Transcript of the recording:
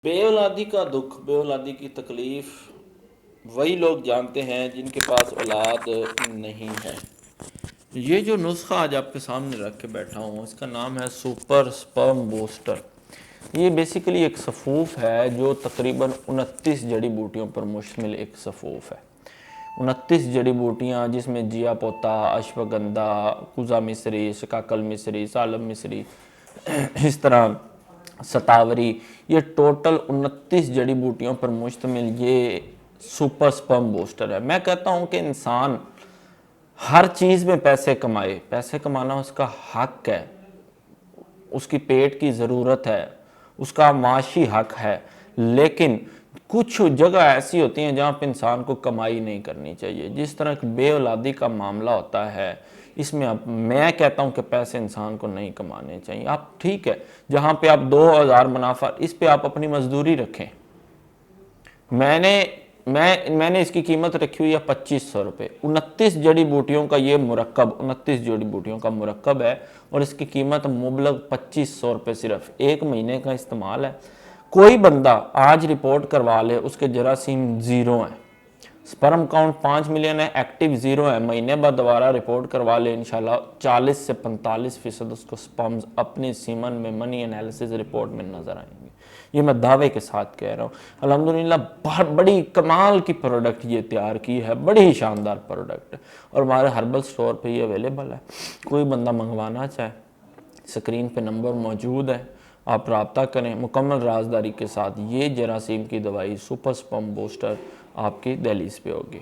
بے اولادی کا دکھ، بے اولادی کی تکلیف وہی لوگ جانتے ہیں جن کے پاس اولاد نہیں ہے۔ یہ جو نسخہ آج آپ کے سامنے رکھ کے بیٹھا ہوں، اس کا نام ہے سپر سپرم بوسٹر۔ یہ بیسیکلی ایک سفوف ہے جو تقریباً 29 جڑی بوٹیوں پر مشتمل ایک سفوف ہے۔ 29 جڑی بوٹیاں جس میں جیا پوتا، اشوگندھا، کوزا مصری، شکاکل مصری، سالم مصری، اس طرح ستاوری، یہ ٹوٹل 29 جڑی بوٹیوں پر مشتمل یہ سپر سپرم بوسٹر ہے۔ میں کہتا ہوں کہ انسان ہر چیز میں پیسے کمائے، پیسے کمانا اس کا حق ہے، اس کی پیٹ کی ضرورت ہے، اس کا معاشی حق ہے، لیکن کچھ جگہ ایسی ہوتی ہیں جہاں پہ انسان کو کمائی نہیں کرنی چاہیے۔ جس طرح کہ بے اولادی کا معاملہ ہوتا ہے، اس میں میں کہتا ہوں کہ پیسے انسان کو نہیں کمانے چاہیے۔ آپ ٹھیک ہے، جہاں پہ آپ 2000 منافع، اس پہ آپ اپنی مزدوری رکھیں۔ میں نے اس کی قیمت رکھی ہوئی ہے 2500 روپے۔ 29 جڑی بوٹیوں کا یہ مرکب، 29 جڑی بوٹیوں کا مرکب ہے، اور اس کی قیمت مبلغ 2500 روپے، صرف ایک مہینے کا استعمال ہے۔ کوئی بندہ آج رپورٹ کروا لے، اس کے جراثیم زیرو ہیں، سپرم کاؤنٹ 5 ملین ہے، ایکٹیو زیرو ہے، مہینے بعد دوبارہ رپورٹ کروا لے، انشاءاللہ 40 سے 45% اس کو سپرمز اپنے سیمن میں منی انالیسز رپورٹ میں نظر آئیں گے۔ یہ میں دعوے کے ساتھ کہہ رہا ہوں۔ الحمدللہ بہت بڑی کمال کی پروڈکٹ یہ تیار کی ہے، بڑی ہی شاندار پروڈکٹ، اور ہمارے ہربل سٹور پہ یہ اویلیبل ہے۔ کوئی بندہ منگوانا چاہے، سکرین پہ نمبر موجود ہے، آپ رابطہ کریں مکمل رازداری کے ساتھ۔ یہ جراثیم کی دوائی سپر سپرم بوسٹر آپ کی دہلیز پہ ہوگی۔